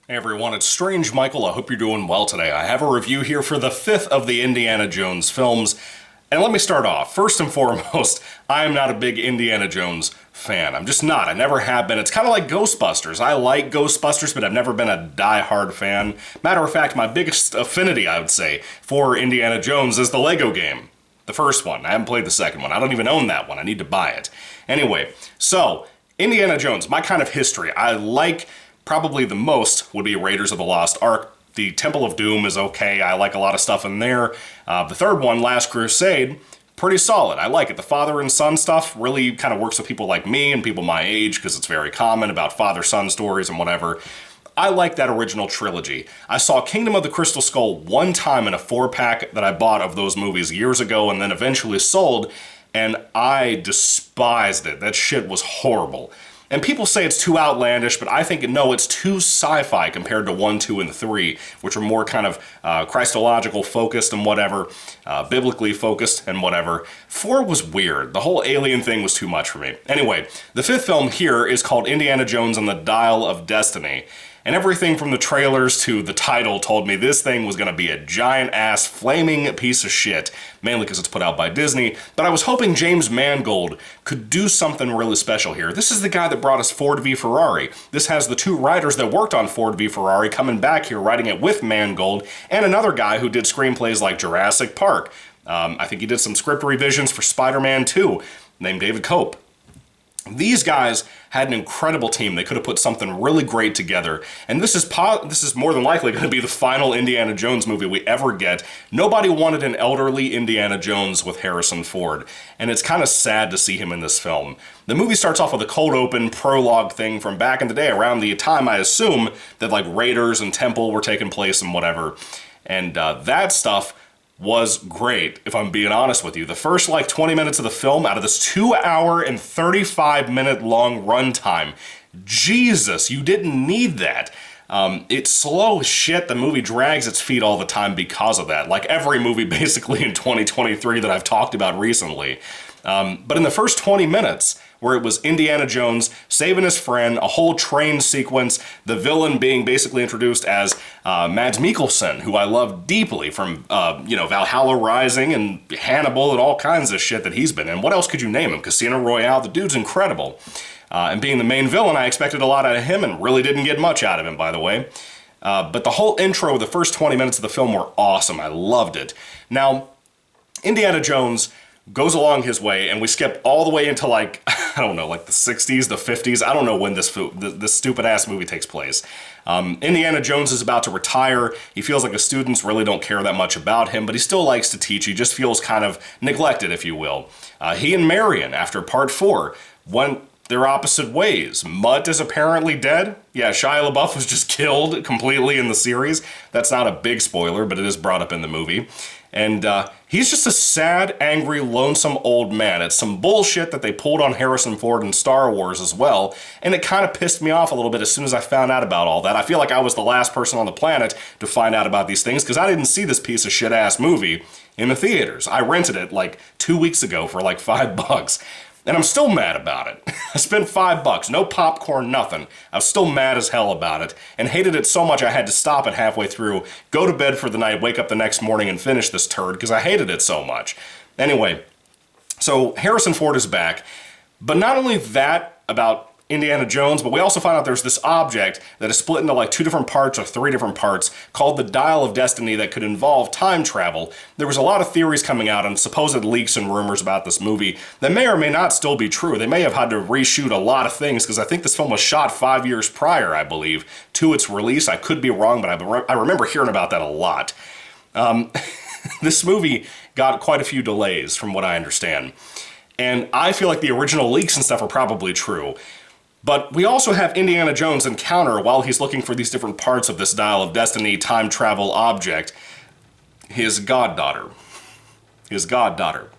Hey everyone, it's Strange Michael. I hope you're doing well today. I have a review here for the fifth of the Indiana Jones films. And let me start off. First and foremost, I am not a big Indiana Jones fan. I'm just not. I never have been. It's kind of like Ghostbusters. I like Ghostbusters, but I've never been a die-hard fan. Matter of fact, my biggest affinity, I would say, for Indiana Jones is the Lego game. The first one. I haven't played the second one. I don't even own that one. I need to buy it. Anyway, so, Indiana Jones, my kind of history. I like... Probably the most would be Raiders of the Lost Ark. The Temple of Doom is okay. I like a lot of stuff in there. The third one, Last Crusade, pretty solid. I like it. The father and son stuff really kind of works with people like me and people my age because it's very common about father-son stories and whatever. I like that original trilogy. I saw Kingdom of the Crystal Skull one time in a 4-pack that I bought of those movies years ago and then eventually sold, and I despised it. That shit was horrible. And people say it's too outlandish, but I think, no, it's too sci-fi compared to 1, 2, and 3, which are more kind of Christological focused and whatever, biblically focused and whatever. 4 was weird. The whole alien thing was too much for me. Anyway, the fifth film here is called Indiana Jones and the Dial of Destiny. And everything from the trailers to the title told me this thing was going to be a giant-ass flaming piece of shit, mainly because it's put out by Disney, but I was hoping James Mangold could do something really special here. This is the guy that brought us Ford v Ferrari. This has the two writers that worked on Ford v Ferrari coming back here writing it with Mangold, and another guy who did screenplays like Jurassic Park. I think he did some script revisions for Spider-Man 2, named David Cope. These guys had an incredible team. They could have put something really great together. And this is more than likely going to be the final Indiana Jones movie we ever get. Nobody wanted an elderly Indiana Jones with Harrison Ford. And it's kind of sad to see him in this film. The movie starts off with a cold open prologue thing from back in the day, around the time I assume that like Raiders and Temple were taking place and whatever. And that stuff was great, if I'm being honest with you. The first, 20 minutes of the film, out of this 2-hour and 35-minute long runtime, Jesus, you didn't need that. It's slow as shit. The movie drags its feet all the time because of that, like every movie basically in 2023 that I've talked about recently. But in the first 20 minutes, where it was Indiana Jones saving his friend, a whole train sequence, the villain being basically introduced as Mads Mikkelsen, who I love deeply from, Valhalla Rising and Hannibal and all kinds of shit that he's been in. What else could you name him? Casino Royale, the dude's incredible. And being the main villain, I expected a lot out of him and really didn't get much out of him, by the way. But the whole intro, the first 20 minutes of the film were awesome. I loved it. Now, Indiana Jones goes along his way, and we skip all the way into, I don't know, the 60s, the 50s. I don't know when this stupid-ass movie takes place. Indiana Jones is about to retire. He feels like the students really don't care that much about him, but he still likes to teach. He just feels kind of neglected, if you will. He and Marion, after part 4, went their opposite ways. Mutt is apparently dead. Yeah, Shia LaBeouf was just killed completely in the series. That's not a big spoiler, but it is brought up in the movie. And he's just a sad, angry, lonesome old man. It's some bullshit that they pulled on Harrison Ford in Star Wars as well, and it kind of pissed me off a little bit as soon as I found out about all that. I feel like I was the last person on the planet to find out about these things, because I didn't see this piece of shit-ass movie in the theaters. I rented it 2 weeks ago for $5. And I'm still mad about it. I spent $5, no popcorn, nothing. I was still mad as hell about it, and hated it so much I had to stop it halfway through, go to bed for the night, wake up the next morning, and finish this turd, because I hated it so much. Anyway, so Harrison Ford is back, but not only that about Indiana Jones, but we also find out there's this object that is split into 2 different parts or 3 different parts called the Dial of Destiny that could involve time travel. There was a lot of theories coming out and supposed leaks and rumors about this movie that may or may not still be true. They may have had to reshoot a lot of things because I think this film was shot 5 years prior, I believe, to its release. I could be wrong, but I remember hearing about that a lot. This movie got quite a few delays from what I understand. And I feel like the original leaks and stuff are probably true. But we also have Indiana Jones encounter, while he's looking for these different parts of this Dial of Destiny time travel object, his goddaughter. His goddaughter.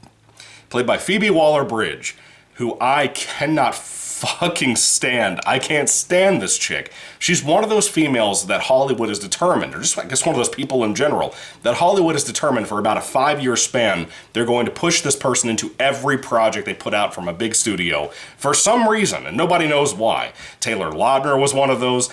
Played by Phoebe Waller-Bridge, who I cannot fucking stand. I can't stand this chick. She's one of those females that Hollywood is determined, or just I guess one of those people in general, that Hollywood is determined for about a 5-year span, they're going to push this person into every project they put out from a big studio for some reason, and nobody knows why. Taylor Lautner was one of those.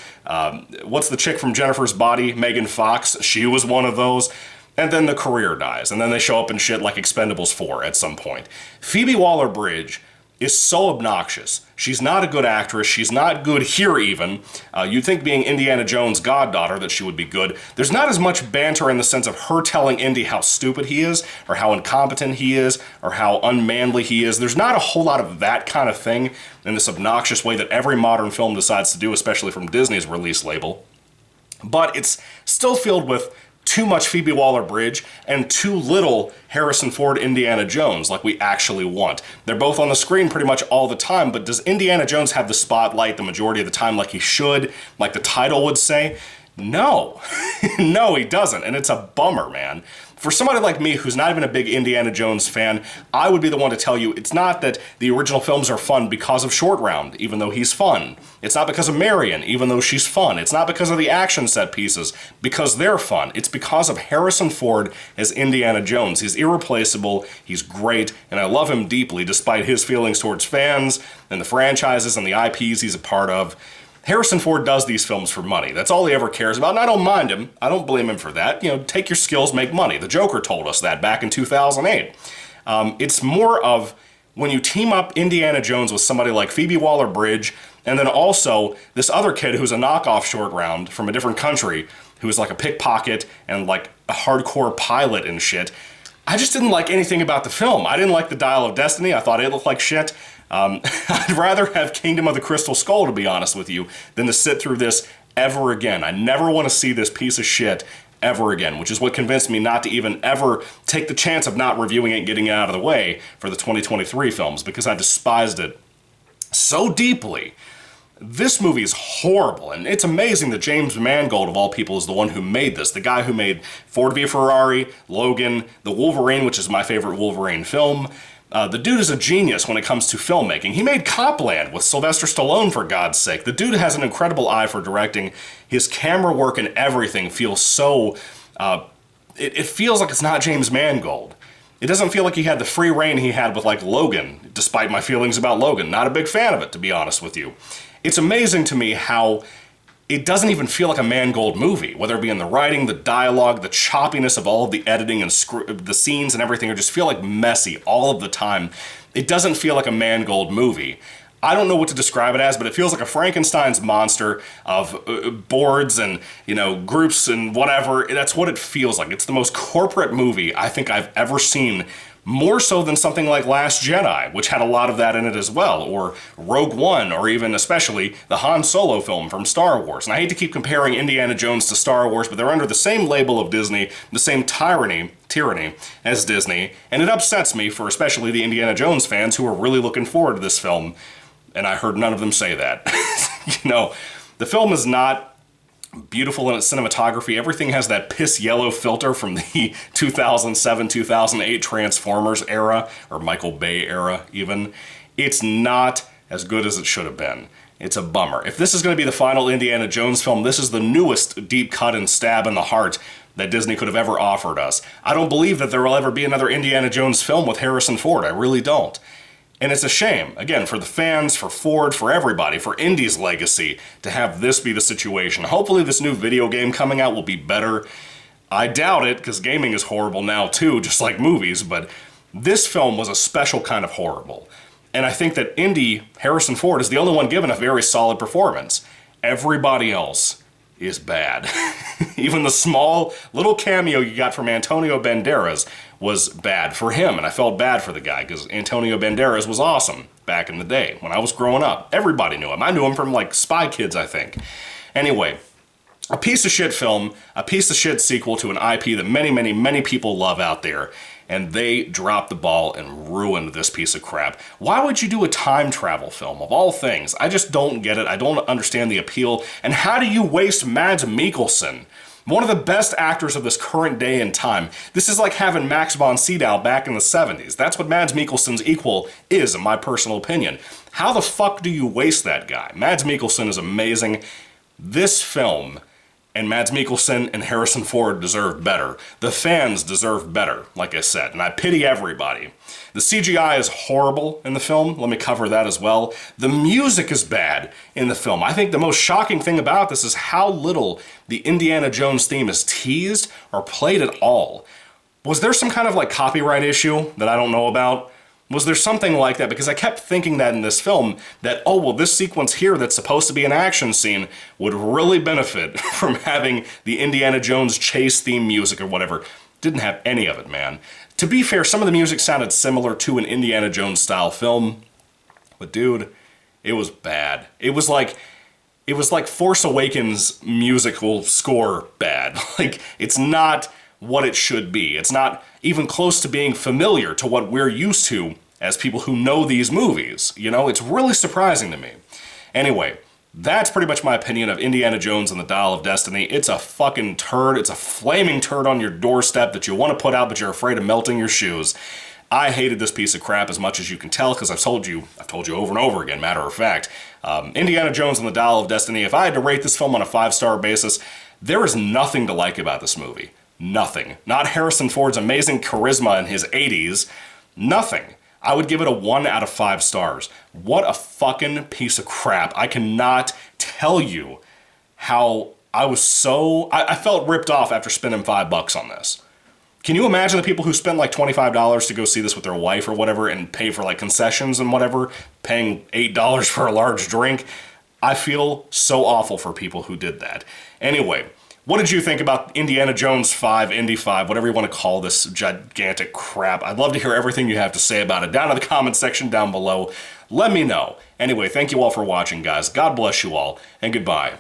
What's the chick from Jennifer's Body? Megan Fox. She was one of those. And then the career dies, and then they show up in shit like Expendables 4 at some point. Phoebe Waller-Bridge is so obnoxious. She's not a good actress. She's not good here even. You'd think being Indiana Jones' goddaughter that she would be good. There's not as much banter in the sense of her telling Indy how stupid he is, or how incompetent he is, or how unmanly he is. There's not a whole lot of that kind of thing in this obnoxious way that every modern film decides to do, especially from Disney's release label. But it's still filled with too much Phoebe Waller-Bridge and too little Harrison Ford Indiana Jones like we actually want. They're both on the screen pretty much all the time, but does Indiana Jones have the spotlight the majority of the time like he should, like the title would say? No. No, he doesn't, and it's a bummer, man. For somebody like me who's not even a big Indiana Jones fan, I would be the one to tell you it's not that the original films are fun because of Short Round, even though he's fun. It's not because of Marion, even though she's fun. It's not because of the action set pieces, because they're fun. It's because of Harrison Ford as Indiana Jones. He's irreplaceable, he's great, and I love him deeply despite his feelings towards fans and the franchises and the IPs he's a part of. Harrison Ford does these films for money. That's all he ever cares about, and I don't mind him. I don't blame him for that. You know, take your skills, make money. The Joker told us that back in 2008. It's more of when you team up Indiana Jones with somebody like Phoebe Waller-Bridge, and then also this other kid who's a knockoff Short Round from a different country, who's like a pickpocket and like a hardcore pilot and shit. I just didn't like anything about the film. I didn't like the Dial of Destiny. I thought it looked like shit. I'd rather have Kingdom of the Crystal Skull, to be honest with you, than to sit through this ever again. I never want to see this piece of shit ever again, which is what convinced me not to even ever take the chance of not reviewing it and getting it out of the way for the 2023 films, because I despised it so deeply. This movie is horrible, and it's amazing that James Mangold, of all people, is the one who made this. The guy who made Ford v Ferrari, Logan, The Wolverine, which is my favorite Wolverine film. The dude is a genius when it comes to filmmaking. He made Copland with Sylvester Stallone, for God's sake. The dude has an incredible eye for directing. His camera work and everything feels so... It feels like it's not James Mangold. It doesn't feel like he had the free reign he had with, like, Logan, despite my feelings about Logan. Not a big fan of it, to be honest with you. It's amazing to me how it doesn't even feel like a Mangold movie, whether it be in the writing, the dialogue, the choppiness of all of the editing and the scenes and everything, or just feel like messy all of the time. It doesn't feel like a Mangold movie. I don't know what to describe it as, but it feels like a Frankenstein's monster of boards and, you know, groups and whatever. That's what it feels like. It's the most corporate movie I think I've ever seen, more so than something like Last Jedi, which had a lot of that in it as well, or Rogue One, or even especially the Han Solo film from Star Wars. And I hate to keep comparing Indiana Jones to Star Wars, but they're under the same label of Disney, the same tyranny as Disney, and it upsets me for especially the Indiana Jones fans who are really looking forward to this film, and I heard none of them say that. You know, the film is not beautiful in its cinematography. Everything has that piss yellow filter from the 2007-2008 Transformers era, or Michael Bay era even. It's not as good as it should have been. It's a bummer. If this is going to be the final Indiana Jones film, this is the newest deep cut and stab in the heart that Disney could have ever offered us. I don't believe that there will ever be another Indiana Jones film with Harrison Ford. I really don't. And it's a shame, again, for the fans, for Ford, for everybody, for Indy's legacy, to have this be the situation. Hopefully this new video game coming out will be better. I doubt it, because gaming is horrible now too, just like movies, but this film was a special kind of horrible. And I think that Harrison Ford, is the only one given a very solid performance. Everybody else is bad. Even the small little cameo you got from Antonio Banderas was bad for him, and I felt bad for the guy, because Antonio Banderas was awesome back in the day when I was growing up. Everybody knew him. I knew him from, like, Spy Kids, I think. Anyway, a piece of shit film, a piece of shit sequel to an IP that many, many, many people love out there, and they dropped the ball and ruined this piece of crap. Why would you do a time travel film, of all things? I just don't get it. I don't understand the appeal. And how do you waste Mads Mikkelsen, one of the best actors of this current day and time? This is like having Max von Sydow back in the 70s. That's what Mads Mikkelsen's equal is, in my personal opinion. How the fuck do you waste that guy? Mads Mikkelsen is amazing. This film and Mads Mikkelsen and Harrison Ford deserve better. The fans deserve better, like I said, and I pity everybody. The CGI is horrible in the film. Let me cover that as well. The music is bad in the film. I think the most shocking thing about this is how little the Indiana Jones theme is teased or played at all. Was there some kind of like copyright issue that I don't know about? Was there something like that? Because I kept thinking that in this film, that, oh, well, this sequence here that's supposed to be an action scene would really benefit from having the Indiana Jones chase theme music or whatever. Didn't have any of it, man. To be fair, some of the music sounded similar to an Indiana Jones style film, but dude, it was bad. It was like Force Awakens musical score bad. Like, it's not what it should be. It's not even close to being familiar to what we're used to as people who know these movies. You know, it's really surprising to me. Anyway, that's pretty much my opinion of Indiana Jones and the Dial of Destiny. It's a fucking turd. It's a flaming turd on your doorstep that you want to put out, but you're afraid of melting your shoes. I hated this piece of crap as much as you can tell, because I've told you over and over again, matter of fact. Indiana Jones and the Dial of Destiny, if I had to rate this film on a 5-star basis, there is nothing to like about this movie. Nothing. Not Harrison Ford's amazing charisma in his 80s. Nothing. I would give it a 1 out of 5 stars. What a fucking piece of crap. I cannot tell you how I felt ripped off after spending $5 on this. Can you imagine the people who spent like $25 to go see this with their wife or whatever and pay for like concessions and whatever, paying $8 for a large drink? I feel so awful for people who did that. Anyway, what did you think about Indiana Jones 5, Indy 5, whatever you want to call this gigantic crap? I'd love to hear everything you have to say about it down in the comment section down below. Let me know. Anyway, thank you all for watching, guys. God bless you all, and goodbye.